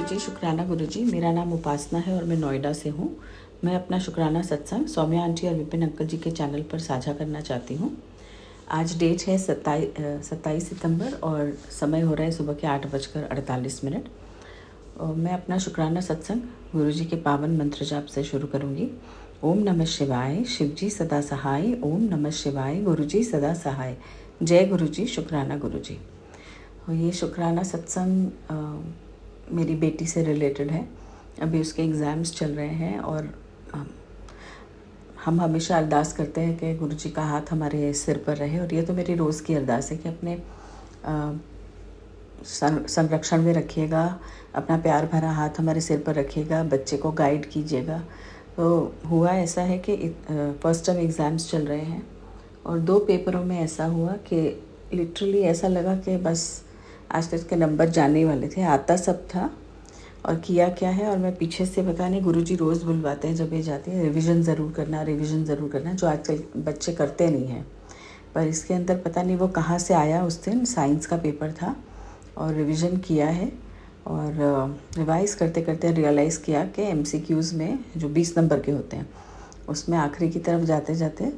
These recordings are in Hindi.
गुरुजी, शुक्राना गुरुजी। मेरा नाम उपासना है और मैं नोएडा से हूँ। मैं अपना शुक्राना सत्संग सौम्या आंटी और विपिन अंकल जी के चैनल पर साझा करना चाहती हूँ। आज डेट है 27 सितंबर और समय हो रहा है सुबह के 8:48। और मैं अपना शुक्राना सत्संग गुरुजी के पावन मंत्र जाप से शुरू करूँगी। ओम नमः शिवाय, शिवजी सदा सहाय। ओम नमः शिवाय, गुरुजी सदा सहाय। जय गुरुजी, शुक्राना गुरुजी। और ये शुक्राना सत्संग मेरी बेटी से रिलेटेड है। अभी उसके एग्ज़ाम्स चल रहे हैं और हम हमेशा अरदास करते हैं कि गुरुजी का हाथ हमारे सिर पर रहे। और ये तो मेरी रोज़ की अरदास है कि अपने संरक्षण में रखिएगा, अपना प्यार भरा हाथ हमारे सिर पर रखिएगा, बच्चे को गाइड कीजिएगा। तो हुआ ऐसा है कि फर्स्ट टर्म एग्ज़ाम्स चल रहे हैं और 2 पेपरों में ऐसा हुआ कि लिटरली ऐसा लगा कि बस आज तक के नंबर जाने ही वाले थे। आता सब था और किया क्या है। और मैं पीछे से पता नहीं, गुरुजी रोज़ बुलवाते हैं जब ये जाती है, रिवीजन ज़रूर करना, रिवीजन ज़रूर करना, जो आजकल बच्चे करते नहीं हैं। पर इसके अंदर पता नहीं वो कहाँ से आया। उस दिन साइंस का पेपर था और रिवीजन किया है और रिवाइज़ करते करते रियलाइज़ किया कि MCQs में जो 20 नंबर के होते हैं उसमें आखिरी की तरफ जाते जाते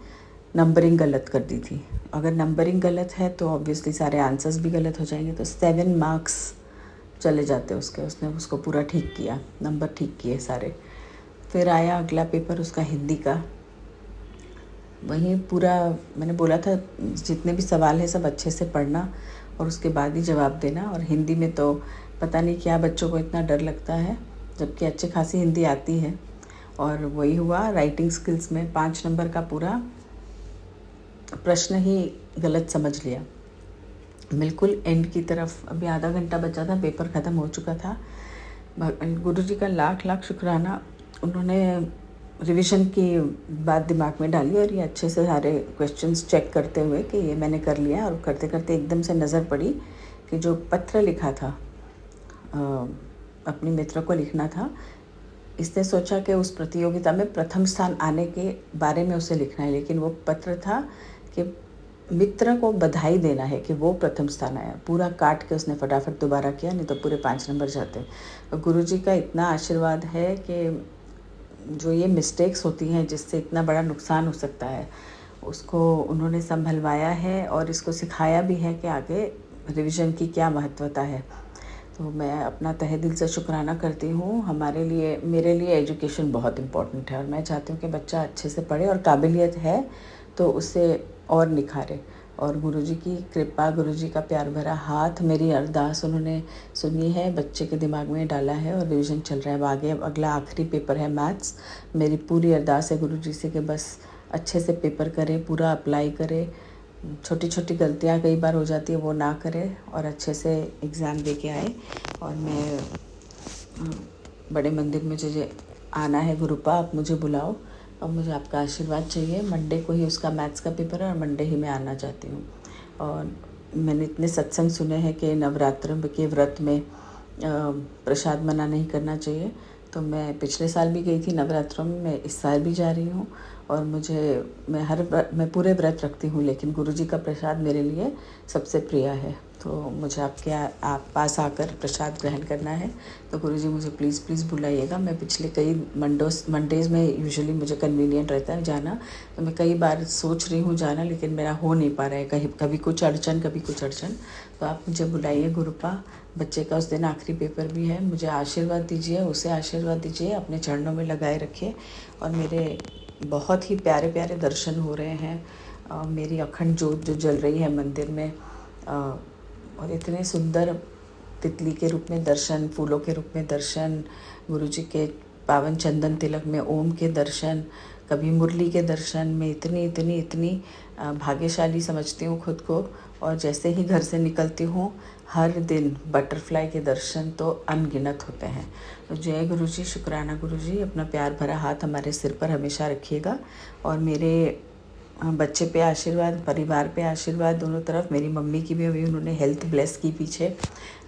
नंबरिंग गलत कर दी थी। अगर नंबरिंग गलत है तो ऑब्वियसली सारे आंसर्स भी गलत हो जाएंगे, तो 7 मार्क्स चले जाते उसके। उसने उसको पूरा ठीक किया, नंबर ठीक किए सारे। फिर आया अगला पेपर उसका हिंदी का। वहीं पूरा मैंने बोला था जितने भी सवाल है सब अच्छे से पढ़ना और उसके बाद ही जवाब देना। और हिंदी में तो पता नहीं क्या बच्चों को इतना डर लगता है, जबकि अच्छी खासी हिंदी आती है। और वही हुआ, राइटिंग स्किल्स में 5 नंबर का पूरा प्रश्न ही गलत समझ लिया। बिल्कुल एंड की तरफ, अभी आधा घंटा बचा था, पेपर ख़त्म हो चुका था। गुरुजी का लाख लाख शुक्राना, उन्होंने रिवीजन की बात दिमाग में डाली और ये अच्छे से सारे क्वेश्चंस चेक करते हुए कि ये मैंने कर लिया। और करते करते एकदम से नज़र पड़ी कि जो पत्र लिखा था, अपनी मित्र को लिखना था, इसने सोचा कि उस प्रतियोगिता में प्रथम स्थान आने के बारे में उसे लिखना है, लेकिन वो पत्र था कि मित्र को बधाई देना है कि वो प्रथम स्थान आया। पूरा काट के उसने फटाफट दोबारा किया, नहीं तो पूरे 5 नंबर जाते। और गुरुजी का इतना आशीर्वाद है कि जो ये मिस्टेक्स होती हैं जिससे इतना बड़ा नुकसान हो सकता है, उसको उन्होंने संभलवाया है और इसको सिखाया भी है कि आगे रिवीजन की क्या महत्वता है। तो मैं अपना तहे दिल से शुक्राना करती हूँ। हमारे लिए, मेरे लिए एजुकेशन बहुत इम्पोर्टेंट है और मैं चाहती हूँ कि बच्चा अच्छे से पढ़े और काबिलियत है तो उसे और निखारे। और गुरुजी की कृपा, गुरुजी का प्यार भरा हाथ, मेरी अरदास उन्होंने सुनी है, बच्चे के दिमाग में डाला है और रिवीजन चल रहा है। आगे अगला आखिरी पेपर है मैथ्स। मेरी पूरी अरदास है गुरुजी से कि बस अच्छे से पेपर करे, पूरा अप्लाई करे, छोटी छोटी गलतियाँ कई बार हो जाती है वो ना करे और अच्छे से एग्ज़ाम दे के आए। और मैं बड़े मंदिर में मुझे आना है, गुरुपा आप मुझे बुलाओ और मुझे आपका आशीर्वाद चाहिए। मंडे को ही उसका मैथ्स का पेपर है और मंडे ही मैं आना चाहती हूँ। और मैंने इतने सत्संग सुने हैं कि नवरात्र के व्रत में प्रसाद मना नहीं करना चाहिए। तो मैं पिछले साल भी गई थी नवरात्रों में, मैं इस साल भी जा रही हूँ। और मैं पूरे व्रत रखती हूँ, लेकिन गुरुजी का प्रसाद मेरे लिए सबसे प्रिय है। तो मुझे आप पास आकर प्रसाद ग्रहण करना है। तो गुरुजी मुझे प्लीज़ बुलाइएगा। मैं पिछले कई मंडेज़ में यूजुअली मुझे कन्वीनियंट रहता है जाना, तो मैं कई बार सोच रही हूँ जाना, लेकिन मेरा हो नहीं पा रहा है, कभी कुछ अड़चन, कभी कुछ अड़चन। तो आप मुझे बुलाइए गुरुपा। बच्चे का उस दिन आखिरी पेपर भी है, मुझे आशीर्वाद दीजिए, उसे आशीर्वाद दीजिए, अपने चरणों में लगाए रखिए। और मेरे बहुत ही प्यारे प्यारे दर्शन हो रहे हैं। मेरी अखंड ज्योत जो जल रही है मंदिर में, और इतने सुंदर तितली के रूप में दर्शन, फूलों के रूप में दर्शन, गुरुजी के पावन चंदन तिलक में ओम के दर्शन, कभी मुरली के दर्शन में इतनी भाग्यशाली समझती हूँ खुद को। और जैसे ही घर से निकलती हूँ, हर दिन बटरफ्लाई के दर्शन तो अनगिनत होते हैं। तो जय गुरुजी, शुक्राना गुरुजी। अपना प्यार भरा हाथ हमारे सिर पर हमेशा रखिएगा और मेरे बच्चे पे आशीर्वाद, परिवार पे आशीर्वाद, दोनों तरफ। मेरी मम्मी की भी अभी उन्होंने हेल्थ ब्लेस की पीछे।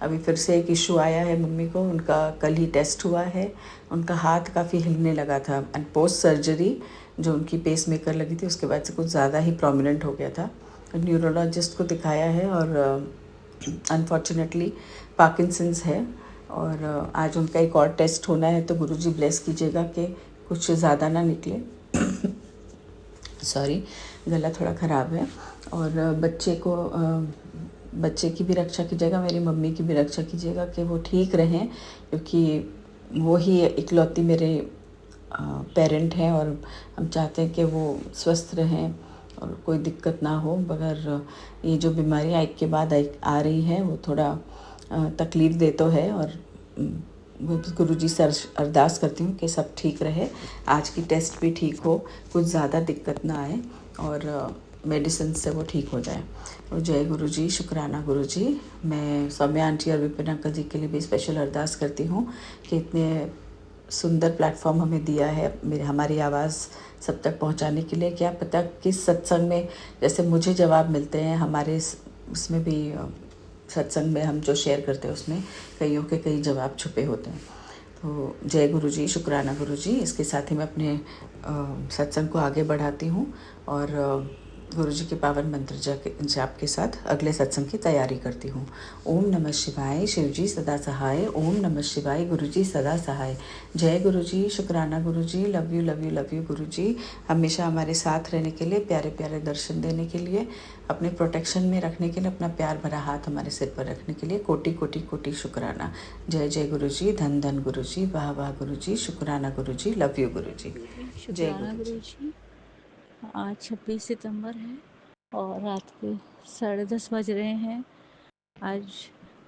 अभी फिर से एक इशू आया है मम्मी को, उनका कल ही टेस्ट हुआ है, उनका हाथ काफ़ी हिलने लगा था एंड पोस्ट सर्जरी जो उनकी पेस मेकर लगी थी उसके बाद से कुछ ज़्यादा ही प्रोमिनेंट हो गया था। न्यूरोलॉजिस्ट को दिखाया है और अनफॉर्चुनेटली पार्किंसंस है। और आज उनका एक और टेस्ट होना है, तो गुरुजी ब्लेस कीजिएगा कि कुछ ज़्यादा ना निकले। सॉरी, गला थोड़ा ख़राब है। और बच्चे की भी रक्षा कीजिएगा, मेरी मम्मी की भी रक्षा कीजिएगा कि वो ठीक रहें, क्योंकि वो ही इकलौती मेरे पेरेंट हैं और हम चाहते हैं कि वो स्वस्थ रहें और कोई दिक्कत ना हो। मगर ये जो बीमारियाँ एक के बाद आ रही हैं वो थोड़ा तकलीफ़ दे तो है, और गुरुजी से अरदास करती हूँ कि सब ठीक रहे, आज की टेस्ट भी ठीक हो, कुछ ज़्यादा दिक्कत ना आए और मेडिसिन से वो ठीक हो जाए। और जय गुरुजी, शुक्राना गुरुजी। मैं सौम्या आंटी और विपिन अंकल जी के लिए भी स्पेशल अरदास करती हूँ कि इतने सुंदर प्लेटफॉर्म हमें दिया है हमारी आवाज़ सब तक पहुंचाने के लिए। क्या पता किस सत्संग में जैसे मुझे जवाब मिलते हैं, हमारे उसमें भी सत्संग में हम जो शेयर करते हैं उसमें कईयों के कई जवाब छुपे होते हैं। तो जय गुरुजी, शुक्राना गुरुजी। इसके साथ ही मैं अपने सत्संग को आगे बढ़ाती हूँ और गुरुजी के पावन मंत्र जाप के साथ अगले सत्संग की तैयारी करती हूँ। ओम नमः शिवाय, शिवजी सदा सहाय। ओम नमः शिवाय, गुरुजी सदा सहाय। जय गुरुजी, शुक्राना Guruji. Love you love you love you Guruji. हमेशा हमारे साथ रहने के लिए, प्यारे प्यारे दर्शन देने के लिए, अपने प्रोटेक्शन में रखने के लिए, अपना प्यार भरा हाथ हमारे सिर पर रखने के लिए कोटि कोटि कोटि शुक्राना। जय जय गुरुजी, धन धन गुरुजी, वाह वाह गुरुजी, शुक्राना गुरुजी, लव यू गुरुजी। जय शुक्राना गुरुजी। गुरुजी। आज 26 सितंबर है और रात के 10:30 बज रहे हैं। आज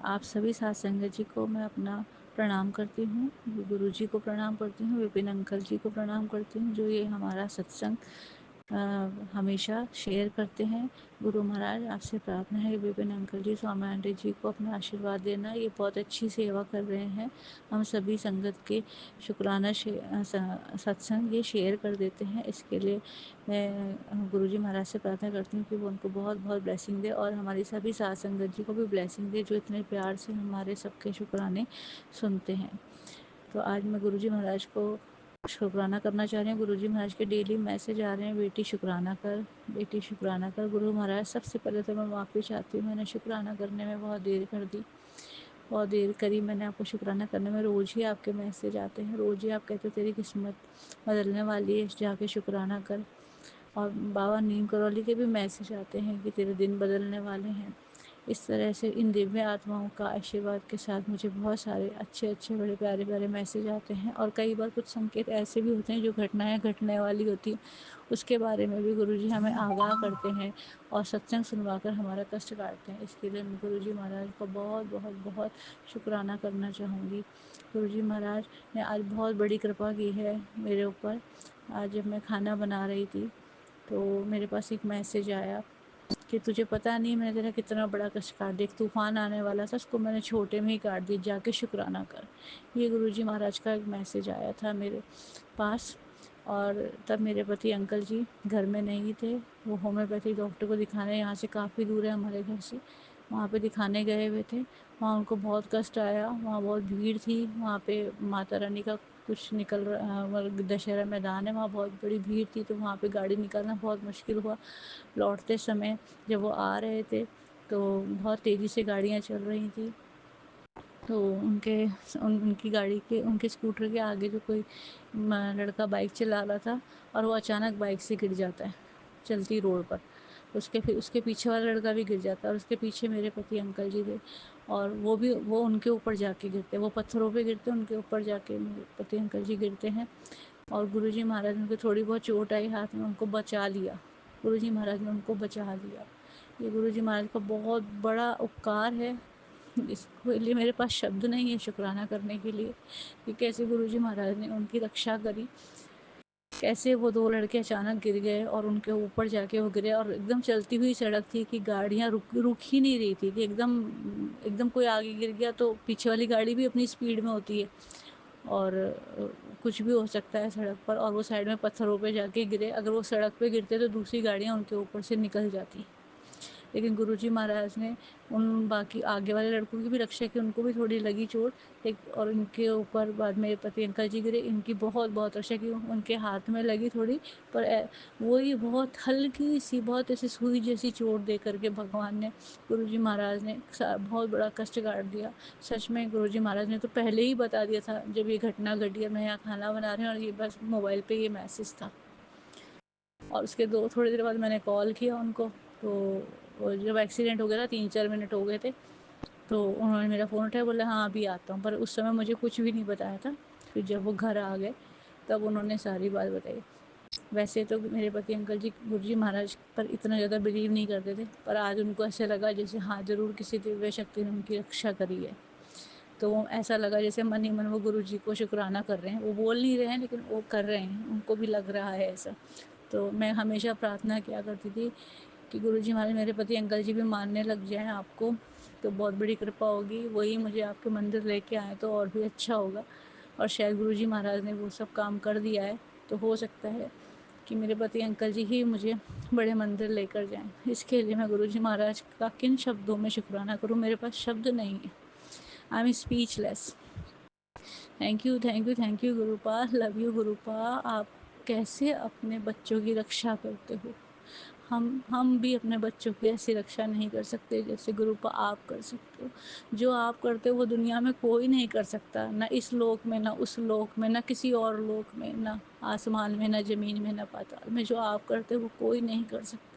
आप सभी साथ संगत जी को मैं अपना प्रणाम करती हूँ, गुरुजी को प्रणाम करती हूँ, विपिन अंकल जी को प्रणाम करती हूँ जो ये हमारा सत्संग हमेशा शेयर करते हैं। गुरु महाराज आपसे प्रार्थना है कि विपिन अंकल जी, स्वामी आंटी जी को अपना आशीर्वाद देना। ये बहुत अच्छी सेवा कर रहे हैं। हम सभी संगत के शुक्राना सत्संग ये शेयर कर देते हैं। इसके लिए मैं गुरुजी महाराज से प्रार्थना करती हूँ कि वो उनको बहुत बहुत ब्लेसिंग दे और हमारी सभी साथ संगत जी को भी ब्लेसिंग दे जो इतने प्यार से हमारे सबके शुक्राने सुनते हैं। तो आज मैं गुरुजी महाराज को शुक्राना करना चाह रही हूँ। गुरुजी महाराज के डेली मैसेज आ रहे हैं, बेटी शुक्राना कर, बेटी शुक्राना कर। गुरु महाराज सबसे पहले तो मैं माफ़ी चाहती हूँ, मैंने शुक्राना करने में बहुत देर कर दी, बहुत देर करी मैंने आपको शुक्राना करने में। रोज़ ही आपके मैसेज आते हैं, रोज़ ही आप कहते हो तेरी किस्मत बदलने वाली है, जाके शुक्राना कर। और बाबा नीम करौली के भी मैसेज आते हैं कि तेरे दिन बदलने वाले हैं। इस तरह से इन दिव्य आत्माओं का आशीर्वाद के साथ मुझे बहुत सारे अच्छे अच्छे बड़े प्यारे प्यारे मैसेज आते हैं और कई बार कुछ संकेत ऐसे भी होते हैं जो घटनाएं घटने वाली होती हैं, उसके बारे में भी गुरुजी हमें आगाह करते हैं और सत्संग सुनवाकर हमारा कष्ट काटते हैं। इसके लिए मैं गुरुजी महाराज को बहुत बहुत बहुत शुक्राना करना चाहूँगी। गुरुजी महाराज ने आज बहुत बड़ी कृपा की है मेरे ऊपर। आज जब मैं खाना बना रही थी तो मेरे पास एक मैसेज आया कि तुझे पता नहीं मैंने तेरा कितना बड़ा कष्ट काट दिया, एक तूफान आने वाला था उसको मैंने छोटे में ही काट दिया, जाके शुक्राना कर। ये गुरुजी महाराज का एक मैसेज आया था मेरे पास। और तब मेरे पति अंकल जी घर में नहीं थे, वो होम्योपैथिक डॉक्टर को दिखाने यहाँ से काफ़ी दूर है हमारे घर से, वहाँ पे दिखाने गए हुए थे। वहाँ उनको बहुत कष्ट आया, वहाँ बहुत भीड़ थी, वहाँ पे माता रानी का कुछ निकल रहा, दशहरा मैदान है, वहाँ बहुत बड़ी भीड़ थी, तो वहाँ पे गाड़ी निकालना बहुत मुश्किल हुआ। लौटते समय जब वो आ रहे थे तो बहुत तेज़ी से गाड़ियाँ चल रही थी, तो उनकी गाड़ी के, उनके स्कूटर के आगे जो कोई लड़का बाइक चला रहा था और वो अचानक बाइक से गिर जाता है चलती रोड पर। उसके पीछे वाला लड़का भी गिर जाता है और उसके पीछे मेरे पति अंकल जी थे और वो उनके ऊपर जाके गिरते, वो पत्थरों पे गिरते, उनके ऊपर जाके मेरे पति अंकल जी गिरते हैं और गुरुजी महाराज ने उनको थोड़ी बहुत चोट आई हाथ में, उनको बचा लिया। गुरुजी महाराज ने उनको बचा लिया। ये गुरुजी महाराज का बहुत बड़ा उपकार है। इसके लिए मेरे पास शब्द नहीं है शुक्राना करने के लिए कि कैसे गुरुजी महाराज ने उनकी रक्षा करी, कैसे वो दो लड़के अचानक गिर गए और उनके ऊपर जाके वो गिरे और एकदम चलती हुई सड़क थी कि गाड़ियाँ रुक ही नहीं रही थी कि एकदम एकदम कोई आगे गिर गया तो पीछे वाली गाड़ी भी अपनी स्पीड में होती है और कुछ भी हो सकता है सड़क पर, और वो साइड में पत्थरों पे जाके गिरे। अगर वो सड़क पे गिरते तो दूसरी गाड़ियाँ उनके ऊपर से निकल जाती। लेकिन गुरुजी महाराज ने उन बाकी आगे वाले लड़कों की भी रक्षा की, उनको भी थोड़ी लगी चोट और इनके ऊपर बाद मेरे पति अंकल जी गिरे, इनकी बहुत बहुत रक्षा की, उनके हाथ में लगी थोड़ी, पर वही बहुत हल्की सी, बहुत ऐसी सुई जैसी चोट दे करके भगवान ने, गुरुजी महाराज ने बहुत बड़ा कष्ट काट दिया। सच में गुरुजी महाराज ने तो पहले ही बता दिया था जब ये घटना घटी है, मैं यहाँ खाना बना रहे हैं और ये बस मोबाइल पे ये मैसेज था। और उसके थोड़ी देर बाद मैंने कॉल किया उनको, तो जब एक्सीडेंट हो गया था 3-4 मिनट हो गए थे, तो उन्होंने मेरा फ़ोन उठाया, बोला हाँ अभी आता हूँ, पर उस समय मुझे कुछ भी नहीं बताया था। फिर जब वो घर आ गए तब उन्होंने सारी बात बताई। वैसे तो मेरे पति अंकल जी गुरुजी महाराज पर इतना ज़्यादा बिलीव नहीं करते थे, पर आज उनको ऐसे लगा जैसे हाँ ज़रूर किसी दिव्य शक्ति ने उनकी रक्षा करी है। तो ऐसा लगा जैसे मन ही मन वो गुरुजी को शुक्राना कर रहे हैं, वो बोल नहीं रहे हैं लेकिन वो कर रहे हैं, उनको भी लग रहा है ऐसा। तो मैं हमेशा प्रार्थना किया करती थी कि गुरुजी महाराज मेरे पति अंकल जी भी मानने लग जाएं आपको, तो बहुत बड़ी कृपा होगी, वही मुझे आपके मंदिर लेके आए तो और भी अच्छा होगा। और शायद गुरुजी महाराज ने वो सब काम कर दिया है, तो हो सकता है कि मेरे पति अंकल जी ही मुझे बड़े मंदिर लेकर जाएं। इसके लिए मैं गुरुजी महाराज का किन शब्दों में शुक्राना करूं, मेरे पास शब्द नहीं है। I am speechless. Thank you thank you thank you Gurupa, love you Gurupa. आप कैसे अपने बच्चों की रक्षा करते हो, हम भी अपने बच्चों की ऐसी रक्षा नहीं कर सकते जैसे गुरुपा आप कर सकते हो। जो आप करते हो वो दुनिया में कोई नहीं कर सकता, ना इस लोक में, ना उस लोक में, ना किसी और लोक में, ना आसमान में, ना ज़मीन में, ना पाताल में। जो आप करते हो वो कोई नहीं कर सकता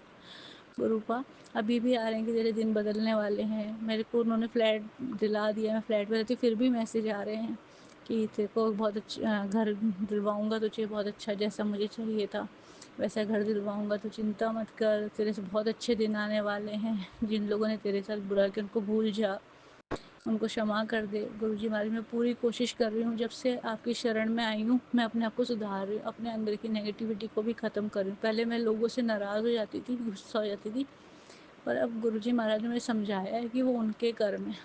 गुरुपा। अभी भी आ रहे हैं कि तेरे दिन बदलने वाले हैं। मेरे को उन्होंने फ्लैट दिला दिया, मैं फ्लैट में रहती, फिर भी मैसेज आ रहे हैं कि तेरे को बहुत अच्छा घर दिलवाऊंगा, तुझे बहुत अच्छा, जैसा मुझे चाहिए था वैसा घर दिलवाऊंगा, तो चिंता मत कर, तेरे से बहुत अच्छे दिन आने वाले हैं। जिन लोगों ने तेरे साथ बुरा किया उनको भूल जा, उनको क्षमा कर दे। गुरुजी महाराज मैं पूरी कोशिश कर रही हूँ, जब से आपकी शरण में आई हूँ मैं अपने आप को सुधार रही हूँ, अपने अंदर की नेगेटिविटी को भी ख़त्म कर रही हूँ। पहले मैं लोगों से नाराज़ हो जाती थी, गुस्सा हो जाती थी, पर अब गुरुजी महाराज ने मुझे समझाया है कि वो उनके कर्म है,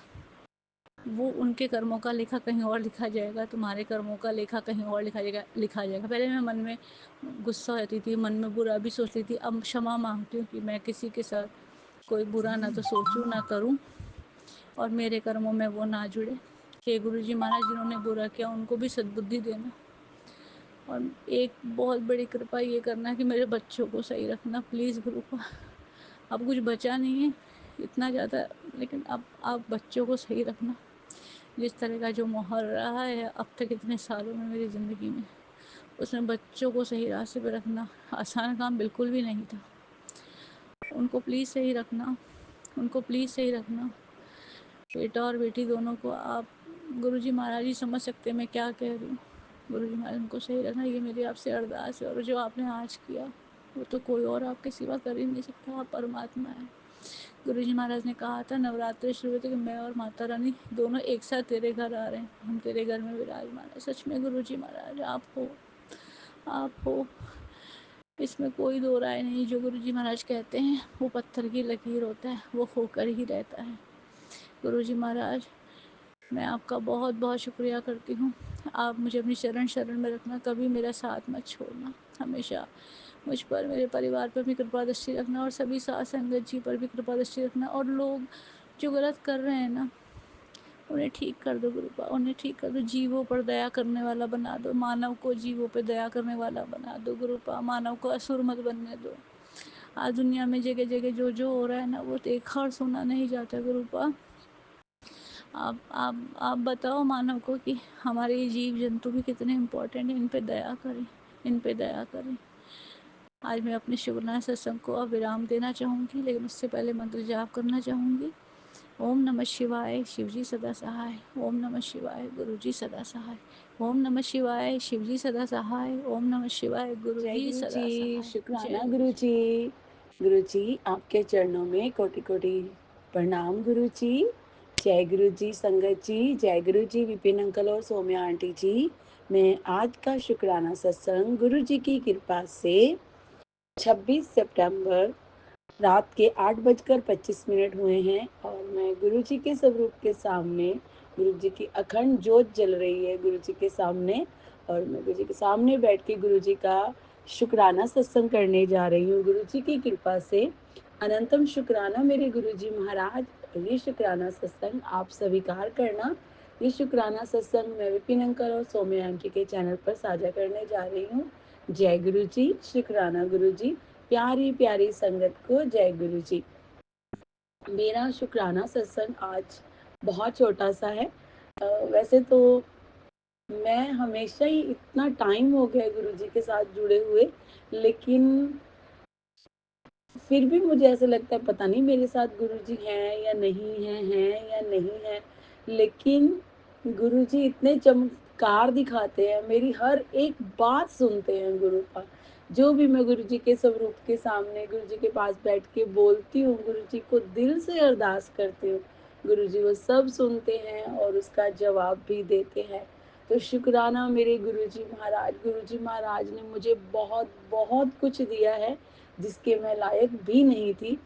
वो उनके कर्मों का लेखा कहीं और लिखा जाएगा, तुम्हारे कर्मों का लेखा कहीं और लिखा जाएगा। पहले मैं मन में गुस्सा हो जाती थी, मन में बुरा भी सोचती थी, अब क्षमा मांगती हूँ कि मैं किसी के साथ कोई बुरा ना तो सोचूं ना करूं, और मेरे कर्मों में वो ना जुड़े। हे गुरुजी महाराज जिन्होंने बुरा किया उनको भी सद्बुद्धि देना, और एक बहुत बड़ी कृपा ये करना कि मेरे बच्चों को सही रखना प्लीज़ गुरुपा। अब कुछ बचा नहीं है इतना ज़्यादा, लेकिन अब आप बच्चों को सही रखना। जिस तरह का जो माहौल रहा है अब तक इतने सालों में मेरी ज़िंदगी में, उसमें बच्चों को सही रास्ते पर रखना आसान काम बिल्कुल भी नहीं था। उनको प्लीज़ सही रखना, उनको प्लीज़ सही रखना, बेटा और बेटी दोनों को। आप गुरुजी महाराज ही समझ सकते हैं मैं क्या कह रही हूँ। गुरुजी महाराज उनको सही रखना, ये मेरी आपसे अरदास है। और जो आपने आज किया वो तो कोई और आपके सिवा कर ही नहीं सकता, आप परमात्मा है। गुरुजी महाराज ने कहा था नवरात्रि शुरू हुए थे कि मैं और माता रानी दोनों एक साथ तेरे घर आ रहे हैं, हम तेरे घर में विराजमान है। सच में गुरुजी महाराज आप हो, आप हो, इसमें कोई दो राय नहीं। जो गुरुजी महाराज कहते हैं वो पत्थर की लकीर होता है, वो होकर ही रहता है। गुरुजी महाराज मैं आपका बहुत बहुत शुक्रिया करती हूँ। आप मुझे अपनी शरण में रखना, कभी मेरा साथ मत छोड़ना। हमेशा मुझ पर, मेरे परिवार पर भी कृपा दृष्टि रखना, और सभी साथ संगत जी पर भी कृपा दृष्टि रखना। और लोग जो गलत कर रहे हैं ना उन्हें ठीक कर दो गुरुपा, उन्हें ठीक कर दो। जीवों पर दया करने वाला बना दो, मानव को जीवों पर दया करने वाला बना दो गुरुपा। मानव को असुर मत बनने दो। आज दुनिया में जगह जगह जो जो हो रहा है ना वो देखा और सुना नहीं जाता गुरुपा। आप बताओ मानव को कि हमारे ये जीव जंतु भी कितने इम्पोर्टेंट हैं, इन पे दया करें, इन पे दया करें। आज मैं अपने शिवनाथ सत्संग को अब विराम देना चाहूँगी, लेकिन उससे पहले मंत्र जाप करना चाहूँगी। ओम नमः शिवाय, शिवजी सदा सहाय। ओम नमः शिवाय, गुरुजी सदा सहाय। ओम नमः शिवाय, शिवजी सदा सहाय। ओम नमः शिवाय, जय गुरुजी गुरु सदा जी, सहाय। जय शुक्राना गुरु गुरु जी। जी। गुरु जी आपके चरणों में कोटि कोटि प्रणाम गुरु जी। जय गुरु जी संगत जी, जय गुरु जी विपिन अंकल और सौम्या आंटी जी। मैं आज का शुक्राना सत्संग गुरु जी की कृपा से 26 सितंबर रात के 8:25 हुए हैं, और मैं गुरु जी के स्वरूप के सामने, गुरु जी की अखंड ज्योत जल रही है गुरु जी के सामने, और मैं गुरु जी के सामने बैठ के गुरु जी का शुक्राना सत्संग करने जा रही हूँ गुरु जी की कृपा से। अनंतम शुक्राना मेरे गुरुजी महाराज, ये शुक्राना सत्संग आप स्वीकार करना। ये शुक्राना सत्संग मैं विपिन अंकल और सौम्या आंटी के चैनल पर साझा करने जा रही हूँ। जय गुरु जी, शुक्राना गुरु जी, प्यारी प्यारी संगत को जय गुरु जी। मेरा शुक्राना सत्संग आज बहुत छोटा सा है। वैसे तो मैं हमेशा ही इतना टाइम हो गया गुरु जी के साथ जुड़े हुए, लेकिन फिर भी मुझे ऐसा लगता है पता नहीं मेरे साथ गुरुजी हैं या नहीं हैं या नहीं हैं। लेकिन गुरुजी इतने चमत्कार दिखाते हैं, मेरी हर एक बात सुनते हैं गुरु का। जो भी मैं गुरुजी के स्वरूप के सामने गुरुजी के पास बैठ के बोलती हूँ, गुरुजी को दिल से अरदास करती हूँ, गुरुजी वो सब सुनते हैं और उसका जवाब भी देते हैं। तो शुक्राना मेरे गुरुजी महाराज ने मुझे बहुत बहुत कुछ दिया है जिसके मैं लायक भी नहीं थी।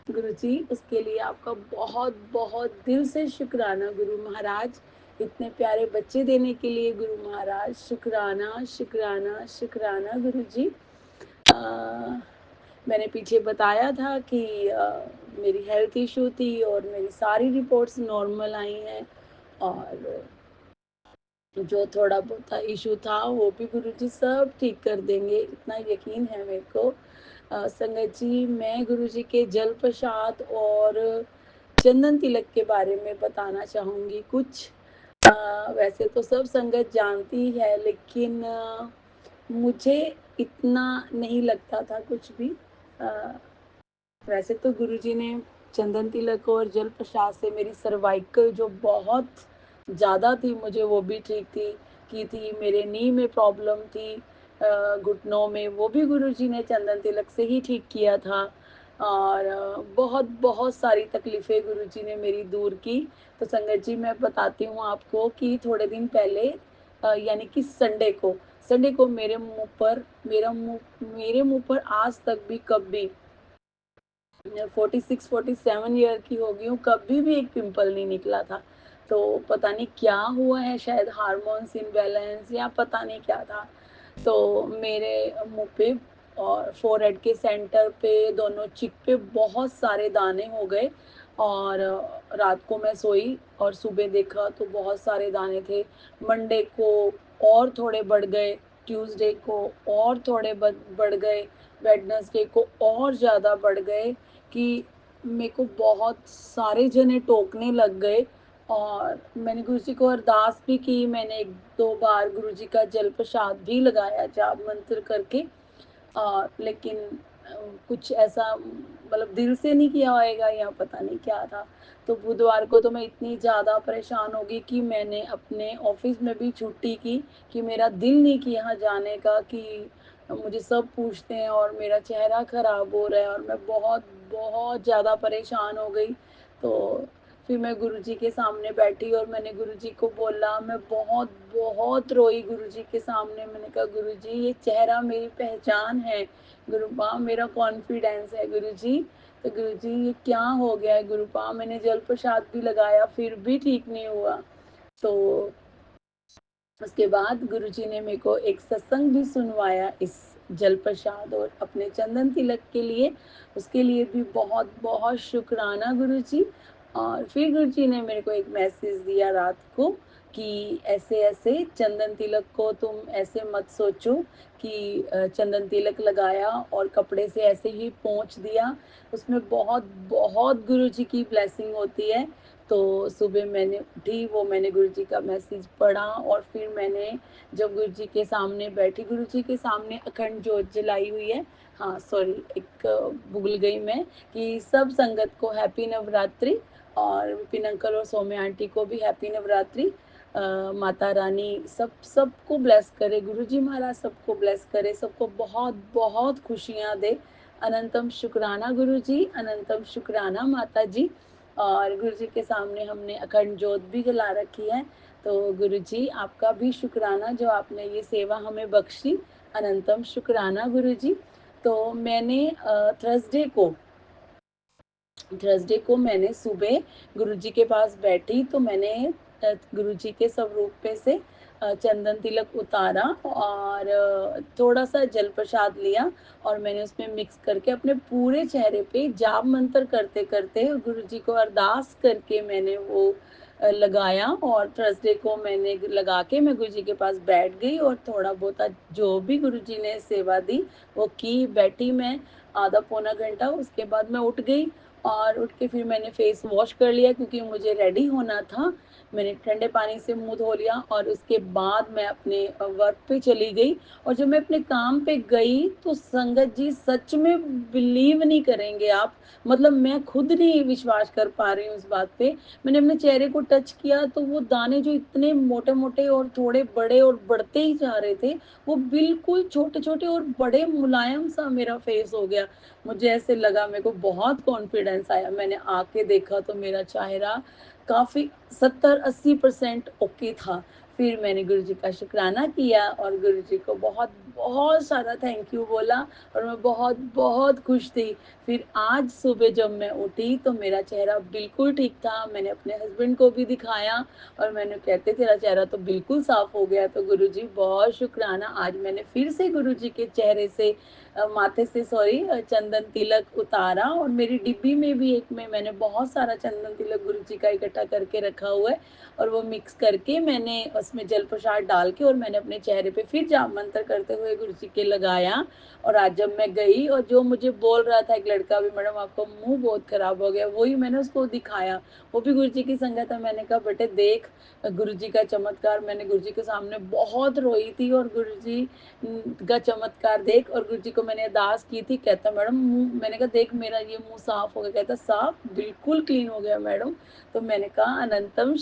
गुरु जी, उसके लिए आपका बहुत बहुत दिल से शुक्राना गुरु महाराज। इतने प्यारे बच्चे देने के लिए गुरु महाराज, शुक्राना शुक्राना शुक्राना गुरु जी। मैंने पीछे बताया था कि मेरी हेल्थ इशू थी और मेरी सारी रिपोर्ट्स नॉर्मल आई हैं, और जो थोड़ा बहुत इशू था वो भी गुरुजी सब ठीक कर देंगे, इतना यकीन है मेरे को। संगत जी, मैं गुरुजी के जल प्रसाद और चंदन तिलक के बारे में बताना चाहूँगी कुछ। वैसे तो सब संगत जानती है, लेकिन मुझे इतना नहीं लगता था कुछ भी। वैसे तो गुरुजी ने चंदन तिलक और जल प्रसाद से मेरी सर्वाइकल जो बहुत ज़्यादा थी, मुझे वो भी ठीक की थी। मेरे नी में प्रॉब्लम थी, घुटनों में, वो भी गुरुजी ने चंदन तिलक से ही ठीक किया था। और बहुत बहुत सारी तकलीफ़ें गुरुजी ने मेरी दूर की। तो संगत जी, मैं बताती हूँ आपको कि थोड़े दिन पहले, यानी कि संडे को मेरे मुंह पर आज तक भी कभी 46-47 ईयर की हो गई हूँ, कभी भी एक पिंपल नहीं निकला था। तो पता नहीं क्या हुआ है, शायद हार्मोन्स इम्बैलेंस या पता नहीं क्या था। तो मेरे मुँह पे और फोरहेड के सेंटर पे, दोनों चिक पे बहुत सारे दाने हो गए। और रात को मैं सोई और सुबह देखा तो बहुत सारे दाने थे। मंडे को और थोड़े बढ़ गए, ट्यूसडे को और थोड़े बढ़ गए, वेडनेसडे को और ज़्यादा बढ़ गए कि मेरे को बहुत सारे जने टोकने लग गए। और मैंने गुरुजी को अरदास भी की, मैंने 1-2 बार गुरुजी का जल प्रसाद भी लगाया जाप मंत्र करके। लेकिन कुछ ऐसा मतलब दिल से नहीं किया होएगा या पता नहीं क्या था। तो बुधवार को तो मैं इतनी ज़्यादा परेशान हो गई कि मैंने अपने ऑफिस में भी छुट्टी की, कि मेरा दिल नहीं किया यहाँ जाने का, कि मुझे सब पूछते हैं और मेरा चेहरा ख़राब हो रहा है और मैं बहुत बहुत ज़्यादा परेशान हो गई। तो फिर मैं गुरुजी के सामने बैठी और मैंने गुरुजी को बोला, मैं बहुत बहुत रोई गुरुजी के सामने। मैंने कहा, गुरुजी ये चेहरा मेरी पहचान है, गुरुपा मेरा कॉन्फिडेंस है गुरुजी। तो गुरुजी ये क्या हो गया है गुरुपा, मैंने जल प्रसाद भी लगाया फिर भी ठीक नहीं हुआ। तो उसके बाद गुरुजी ने मेरे को एक सत्संग भी सुनवाया इस जल प्रसाद और अपने चंदन तिलक के लिए। उसके लिए भी बहुत बहुत शुक्राना गुरुजी। और फिर गुरुजी ने मेरे को एक मैसेज दिया रात को कि ऐसे ऐसे चंदन तिलक को तुम ऐसे मत सोचो कि चंदन तिलक लगाया और कपड़े से ऐसे ही पोंछ दिया, उसमें बहुत बहुत गुरुजी की ब्लेसिंग होती है। तो सुबह मैंने उठी, वो मैंने गुरुजी का मैसेज पढ़ा और फिर मैंने जब गुरुजी के सामने बैठी, गुरुजी के सामने अखंड ज्योत जलाई हुई है। हाँ सॉरी, एक भूल गई मैं कि सब संगत को हैप्पी नवरात्रि, और विपिन अंकल और सौम्या आंटी को भी हैप्पी नवरात्रि। माता रानी सबको ब्लेस करे, गुरुजी महाराज सबको ब्लेस करे, सबको बहुत बहुत खुशियाँ दे। अनंतम शुक्राना गुरुजी, अनंतम शुक्राना माता जी। और गुरुजी के सामने हमने अखंड ज्योत भी जला रखी है। तो गुरुजी आपका भी शुक्राना जो आपने ये सेवा हमें बख्शी, अनंतम शुक्राना गुरुजी। तो मैंने थर्सडे को मैंने सुबह गुरुजी के पास बैठी तो मैंने गुरुजी के स्वरूप पे से चंदन तिलक उतारा और थोड़ा सा जल प्रसाद लिया और मैंने उसमें मिक्स करके अपने पूरे चेहरे पे जाप मंत्र करते करते गुरु जी को अरदास करके मैंने वो लगाया और थर्सडे को मैंने लगा के मैं गुरु जी के पास बैठ गई और थोड़ा बहुत जो भी गुरु जी ने सेवा दी वो की, बैठी मैं आधा पौना घंटा। उसके बाद मैं उठ गई और उठ के फिर मैंने फेस वॉश कर लिया क्योंकि मुझे रेडी होना था। मैंने ठंडे पानी से मुंह धो लिया और उसके बाद मैं अपने वर्क पे चली गई। और जब मैं अपने काम पे गई तो संगत जी सच में बिलीव नहीं करेंगे आप, मतलब मैं खुद नहीं विश्वास कर पा रही हूँ उस बात पे। मैंने अपने चेहरे को टच किया तो वो दाने जो इतने मोटे मोटे और थोड़े बड़े और बढ़ते ही जा रहे थे, वो बिल्कुल छोटे छोटे और बड़े मुलायम सा मेरा फेस हो गया। मुझे ऐसे लगा, मेरे को बहुत कॉन्फिडेंस आया। मैंने आके देखा तो मेरा चेहरा काफ़ी 70-80% ओके था। फिर मैंने गुरुजी का शुक्राना किया और गुरुजी को बहुत बहुत सारा थैंक यू बोला और मैं बहुत बहुत खुश थी। फिर आज सुबह जब मैं उठी तो मेरा चेहरा बिल्कुल ठीक था। मैंने अपने हस्बैंड को भी दिखाया और मैंने कहते तेरा चेहरा तो बिल्कुल साफ हो गया। तो गुरुजी बहुत शुक्राना। आज मैंने फिर से गुरुजी के चेहरे से माथे से सॉरी चंदन तिलक उतारा और मेरी डिब्बी में भी एक में मैंने बहुत सारा चंदन तिलक गुरु जी का इकट्ठा करके रखा हुआ है और वो मिक्स करके मैंने उसमें जल प्रसाद डाल के और मैंने अपने चेहरे पे फिर जाप मंत्र करते हुए गुरु जी के लगाया। और आज जब मैं गई और जो मुझे बोल रहा था एक लड़का भी, मैडम आपका मुंह बहुत खराब हो गया, वही मैंने उसको दिखाया। वो भी गुरु जी की संगत है। मैंने कहा बेटे देख गुरु जी का चमत्कार। मैंने गुरु जी के सामने बहुत रोई थी और गुरु जी का चमत्कार देख। और गुरु जी को मैंने अरदास की थी। कहता मैडम मुंह, मैंने कहा देख मेरा ये मुंह साफ हो गया। कहता साफ बिल्कुल क्लीन हो गया मैडम। तो मैंने कहा अनंतम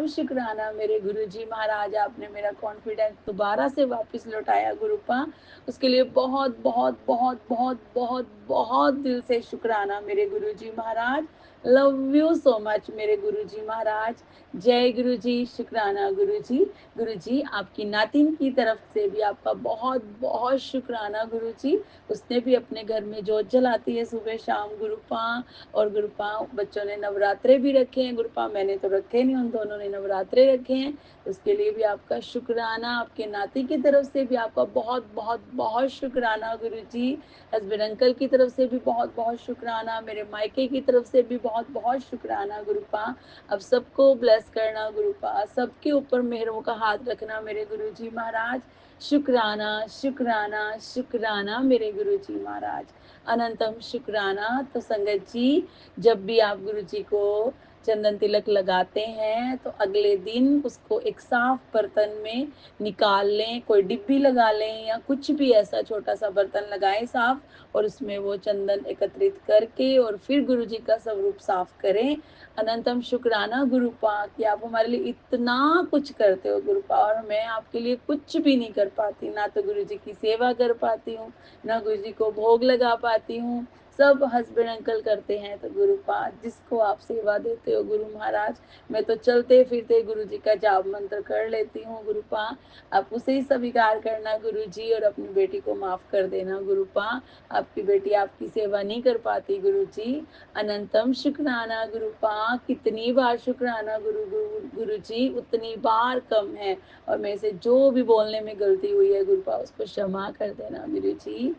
शुक्राना मेरे गुरु जी महाराज, आपने मेरा कॉन्फिडेंस दोबारा से वापस लौटाया गुरुपा। उसके लिए बहुत बहुत बहुत बहुत बहुत बहुत दिल से शुक्राना मेरे गुरु जी महाराज। लव यू सो मच मेरे गुरु जी महाराज। जय गुरु जी, शुक्राना गुरु जी। गुरु जी आपकी नातिन की तरफ से भी आपका बहुत बहुत शुक्राना गुरु जी। उसने भी अपने घर में जोत जलाती है सुबह शाम गुरुपा। और गुरुपा बच्चों ने नवरात्रे भी रखे हैं गुरुपा, मैंने तो रखे नहीं, उन दोनों ने नवरात्रे रखे हैं। उसके लिए भी आपका शुक्राना। आपके नाती की तरफ से भी आपका बहुत बहुत बहुत शुक्राना गुरु जी। हस्बैंड अंकल की तरफ से भी बहुत बहुत शुक्राना। मेरे मायके की तरफ से भी बहुत बहुत शुक्राना गुरुपा। अब सबको ब्लेस करना गुरुपा, सबके ऊपर मेहरों का हाथ रखना मेरे गुरुजी महाराज। शुक्राना शुक्राना शुक्राना मेरे गुरुजी महाराज। अनंतम शुक्राना। तो संगत जी जब भी आप गुरुजी को चंदन तिलक लगाते हैं तो अगले दिन उसको एक साफ बर्तन में निकाल लें, कोई डिब्बी लगा लें या कुछ भी ऐसा छोटा सा बर्तन लगाएं साफ और उसमें वो चंदन एकत्रित करके और फिर गुरुजी का स्वरूप साफ करें। अनंतम शुक्राना गुरुपा कि आप हमारे लिए इतना कुछ करते हो गुरुपा, और मैं आपके लिए कुछ भी नहीं कर पाती। ना तो गुरु जी की सेवा कर पाती हूँ, ना गुरु जी को भोग लगा पाती हूँ, सब हस्बैंड अंकल करते हैं। तो गुरुपा जिसको आप सेवा देते हो गुरु महाराज, मैं तो चलते फिरते गुरु जी का जाप मंत्र कर लेती हूँ गुरुपा। आप उसे ही स्वीकार करना गुरु जी और अपनी बेटी को माफ कर देना गुरुपा। आपकी बेटी आपकी सेवा नहीं कर पाती गुरु जी। अनंतम शुक्राना गुरुपा। कितनी बार शुक्राना गुरु जी उतनी बार कम है। और मेरे से जो भी बोलने में गलती हुई है गुरुपा उसको क्षमा कर देना गुरु जी।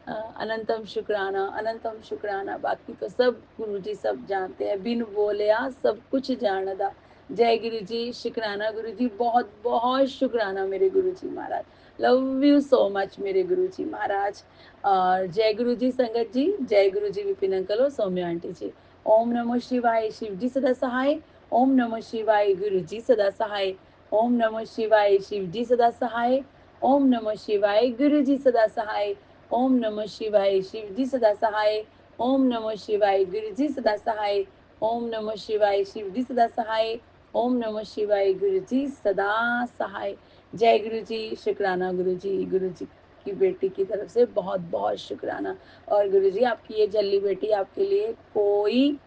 अनंतम शुक्राना अनंतम शुक्राना। बाकी तो सब गुरु जी सब जानते हैं, बिन बोलिया सब कुछ जानदा। जय गुरु जी, शुक्राना गुरु जी, बहुत बहुत शुक्राना मेरे गुरु जी महाराज। लव यू सो मच मेरे गुरु जी महाराज। और जय गुरु जी संगत जी, जय गुरु जी विपिन अंकल और सौम्या आंटी जी। ओम नमः शिवाय, शिव जी सदा सहाय। ओम नमः शिवाय, गुरु जी सदा सहाय। ओम नमः शिवाय, शिव जी सदा सहाय। ओम नमः शिवाय, गुरु जी सदा सहाय। ओम नमः शिवाय, शिव जी सदा सहाय। ओम नमः शिवाय, गुरु जी सदा सहाय। ओम नमः शिवाय, शिव जी सदा सहाय। ओम नमः शिवाय, गुरु जी सदा सहाय। जय गुरु जी, शुक्राना गुरु जी की बेटी की तरफ से बहुत बहुत शुक्राना। और गुरु जी आपकी ये जल्ली बेटी आपके लिए कोई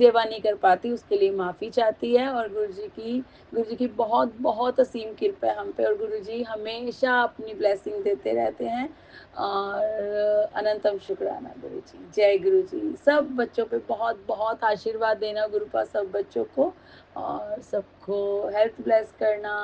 सेवा नहीं कर पाती, उसके लिए माफ़ी चाहती है। और गुरु जी की बहुत बहुत असीम कृपा है हम पे, और गुरु जी हमेशा अपनी ब्लेसिंग देते रहते हैं। और अनंतम शुक्राना गुरु जी। जय गुरु जी। सब बच्चों पे बहुत बहुत आशीर्वाद देना गुरुपा, सब बच्चों को, और सबको हेल्थ ब्लेस करना।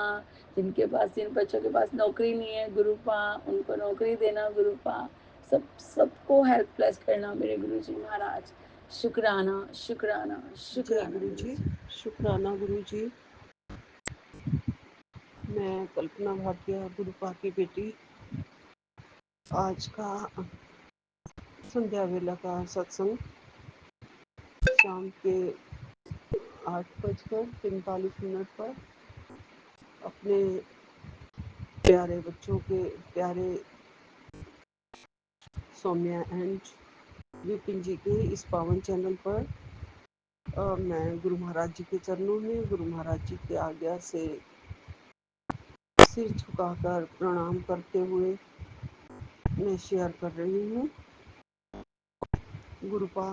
जिन बच्चों के पास नौकरी नहीं है गुरुपा, उनको नौकरी देना गुरुपा। सबको हेल्थ ब्लेस करना मेरे गुरु जी महाराज। शुक्राना शुक्राना जय शुक्राना गुरु गुरु जी। जी। शुक्राना गुरु जी। मैं कल्पना भाटिया गुरुपा की बेटी। आज का संध्या वेला का सत्संग शाम के 8:45 पर अपने प्यारे बच्चों के प्यारे सौम्या एंड विपिन जी के इस पावन चैनल पर मैं गुरु महाराज जी के चरणों में, गुरु महाराज जी की आज्ञा से सिर झुकाकर प्रणाम करते हुए मैं शेयर कर रही हूँ। गुरुपा,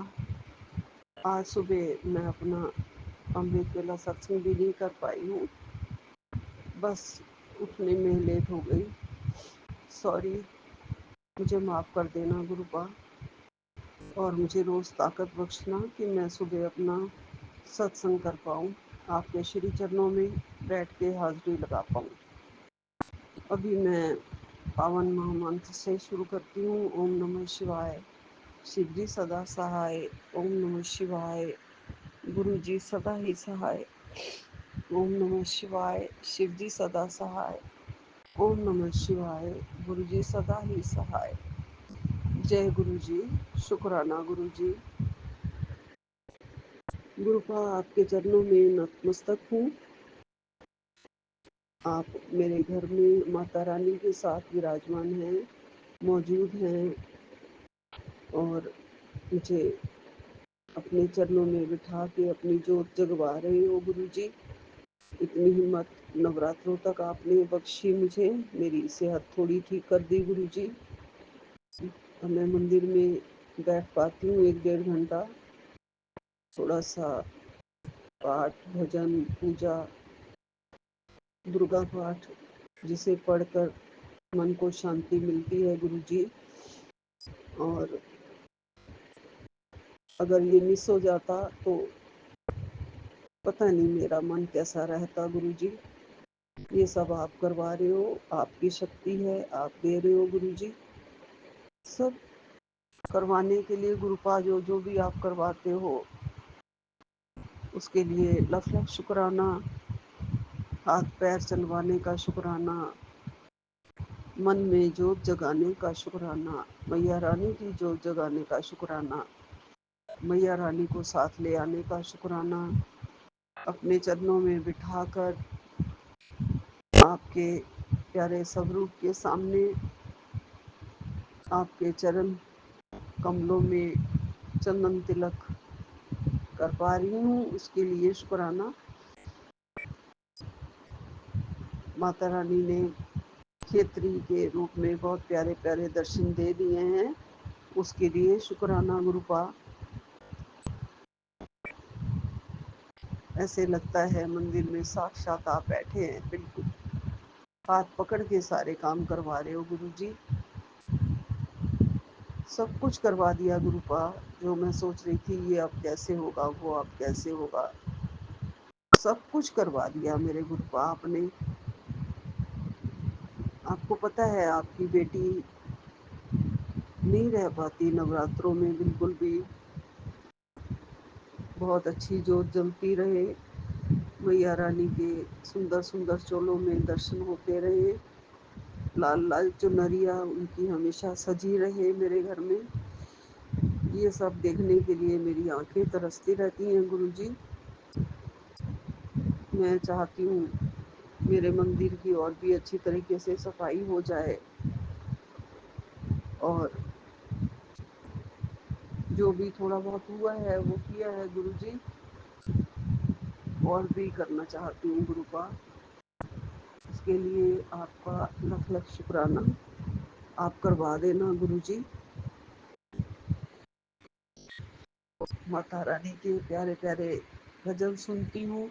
आज सुबह मैं अपना अमृत वेला सत्संग भी नहीं कर पाई हूँ, बस उठने में लेट हो गई। सॉरी, मुझे माफ़ कर देना गुरुपा, और मुझे रोज़ ताकत बख्शना कि मैं सुबह अपना सत्संग कर पाऊँ, आपके श्री चरणों में बैठ के हाजिरी लगा पाऊँ। अभी मैं पावन महामंत्र से शुरू करती हूँ। ओम नमः शिवाय। शिव जी सदा सहाय। ओम नमः शिवाय। गुरु जी सदा ही सहाय। ओम नमः शिवाय। शिव जी सदा सहाय। ओम नमः शिवाय। गुरु जी सदा ही सहाय। जय गुरु जी। शुक्राना गुरु जी। गुरुपा, आपके चरणों में नतमस्तक हूँ। आप मेरे घर में माता रानी के साथ विराजमान हैं, मौजूद हैं, और मुझे अपने चरणों में बिठा के अपनी जोत जगवा रहे हो गुरु जी। इतनी हिम्मत नवरात्रों तक आपने बख्शी मुझे। मेरी सेहत थोड़ी ठीक कर दी गुरु जी। मैं मंदिर में बैठ पाती हूँ 1-1.5 घंटा, थोड़ा सा पाठ, भजन, पूजा, दुर्गा पाठ, जिसे पढ़कर मन को शांति मिलती है गुरु जी। और अगर ये मिस हो जाता तो पता नहीं मेरा मन कैसा रहता गुरु जी। ये सब आप करवा रहे हो, आपकी शक्ति है, आप दे रहे हो गुरु जी। सब करवाने के लिए गुरुपा, जो जो भी आप करवाते हो उसके लिए लख लख शुक्राना। हाथ पैर चलवाने का शुक्राना, मन में जोत जगाने का शुक्राना, मैया रानी की जोत जगाने का शुक्राना, मैया रानी को साथ ले आने का शुक्राना, अपने चरणों में बिठाकर आपके प्यारे स्वरूप के सामने आपके चरण कमलों में चंदन तिलक कर पा रही हूँ, उसके लिए शुक्राना। माता रानी ने खेतरी के रूप में बहुत प्यारे प्यारे दर्शन दे दिए हैं, उसके लिए शुक्राना गुरुपा। ऐसे लगता है मंदिर में साक्षात आप बैठे हैं, बिल्कुल हाथ पकड़ के सारे काम करवा रहे हो गुरु जी। सब कुछ करवा दिया गुरुपा। जो मैं सोच रही थी ये अब कैसे होगा, वो अब कैसे होगा, सब कुछ करवा दिया मेरे गुरुपा आपने। आपको पता है आपकी बेटी नहीं रह पाती नवरात्रों में बिल्कुल भी। बहुत अच्छी जोत जलती रहे, मैया रानी के सुंदर सुंदर चोलों में दर्शन होते रहे, लाल लाल चुनरिया उनकी हमेशा सजी रहे मेरे घर में। ये सब देखने के लिए मेरी आंखें तरसती रहती हैं गुरु जी। मैं चाहती हूँ मेरे मंदिर की और भी अच्छी तरीके से सफाई हो जाए, और जो भी थोड़ा बहुत हुआ है वो किया है गुरु जी, और भी करना चाहती हूँ गुरुपा। इसके लिए आपका लख लख शुक्राना। आप करवा देना गुरु जी। माता रानी के प्यारे प्यारे भजन सुनती हूँ।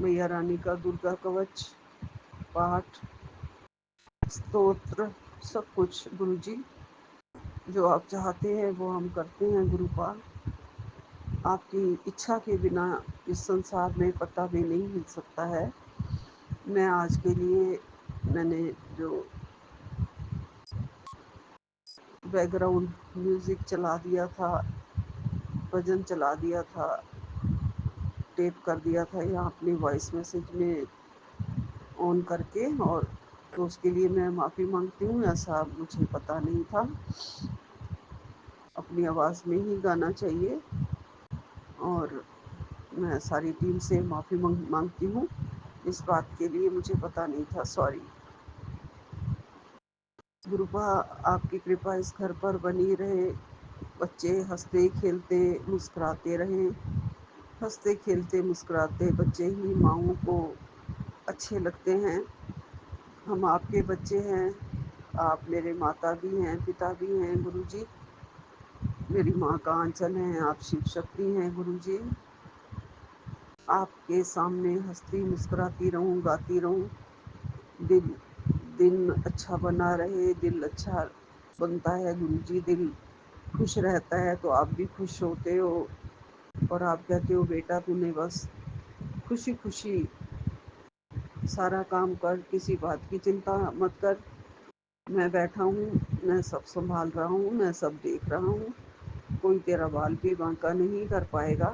मैया रानी का दुर्गा कवच पाठ, स्तोत्र, सब कुछ गुरु जी जो आप चाहते हैं वो हम करते हैं। गुरुपाल, आपकी इच्छा के बिना इस संसार में पता भी नहीं मिल सकता है। मैं आज के लिए मैंने जो बैकग्राउंड म्यूज़िक चला दिया था, भजन चला दिया था, टेप कर दिया था यहाँ अपनी वॉइस मैसेज में ऑन करके, और तो उसके लिए मैं माफ़ी मांगती हूँ। ऐसा मुझे पता नहीं था, अपनी आवाज़ में ही गाना चाहिए, और मैं सारी टीम से माफ़ी मांगती हूँ। इस बात के लिए मुझे पता नहीं था, सॉरी। गुरुपा, आपकी कृपा इस घर पर बनी रहे, बच्चे हंसते खेलते मुस्कुराते रहें। हंसते खेलते मुस्कुराते बच्चे ही माँओं को अच्छे लगते हैं। हम आपके बच्चे हैं, आप मेरे माता भी हैं, पिता भी हैं गुरुजी। मेरी माँ का आंचल हैं, आप शिव शक्ति हैं गुरुजी। आपके सामने हंसती मुस्कुराती रहूं, गाती रहूं। दिल दिन अच्छा बना रहे, दिल अच्छा बनता है गुरुजी। दिल खुश रहता है तो आप भी खुश होते हो, और आप कहते हो बेटा तूने बस खुशी खुशी सारा काम कर, किसी बात की चिंता मत कर। मैं बैठा हूँ, मैं सब संभाल रहा हूँ, मैं सब देख रहा हूँ, कोई तेरा बाल भी बांका नहीं कर पाएगा।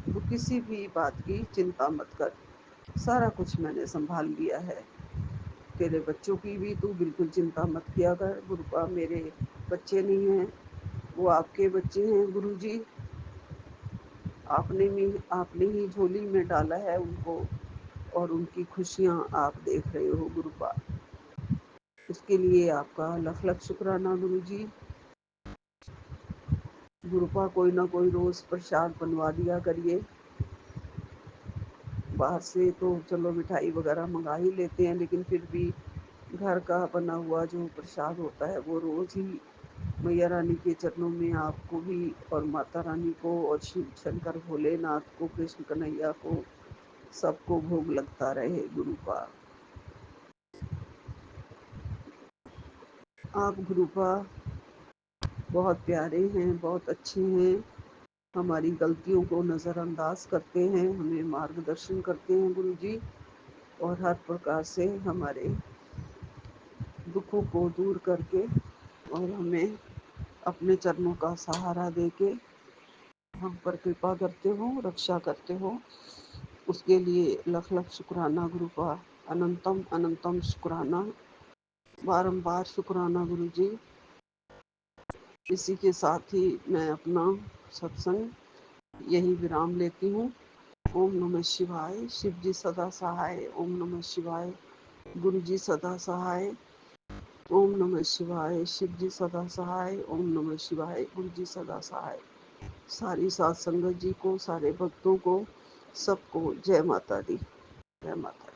तो किसी भी बात की चिंता मत कर, सारा कुछ मैंने संभाल लिया है। तेरे बच्चों की भी तू बिल्कुल चिंता मत किया कर। गुरुपा, मेरे बच्चे नहीं हैं, वो आपके बच्चे हैं गुरुजी। आपने ही झोली में डाला है उनको, और उनकी खुशियाँ आप देख रहे हो गुरुपा। इसके लिए आपका लख लख शुक्राना गुरुजी। गुरुपा, कोई ना कोई रोज़ प्रसाद बनवा दिया करिए। बाहर से तो चलो मिठाई वगैरह मंगा ही लेते हैं, लेकिन फिर भी घर का बना हुआ जो प्रसाद होता है वो रोज़ ही मैया रानी के चरणों में आपको भी, और माता रानी को, और शिव शंकर भोलेनाथ को, कृष्ण कन्हैया को, सबको भोग लगता रहे गुरुपा। आप गुरुपा बहुत प्यारे हैं, बहुत अच्छे हैं। हमारी गलतियों को नज़रअंदाज करते हैं, हमें मार्गदर्शन करते हैं गुरुजी, और हर प्रकार से हमारे दुखों को दूर करके, और हमें अपने चरणों का सहारा देके हम पर कृपा करते हो, रक्षा करते हो। उसके लिए लख लख शुक्राना गुरुपा, अनंतम अनंतम शुक्राना, बारंबार शुक्राना गुरुजी। इसी के साथ ही मैं अपना सत्संग यही विराम लेती हूँ। ओम नमः शिवाय। शिव जी सदा सहाय। ओम नमः शिवाय। गुरु जी सदा सहाय। ओम नमः शिवाय। शिव जी सदा सहाय। ओम नमः शिवाय। गुरु जी सदा सहाय। सारी सात संगत जी को, सारे भक्तों को, सबको जय माता दी, जय माता।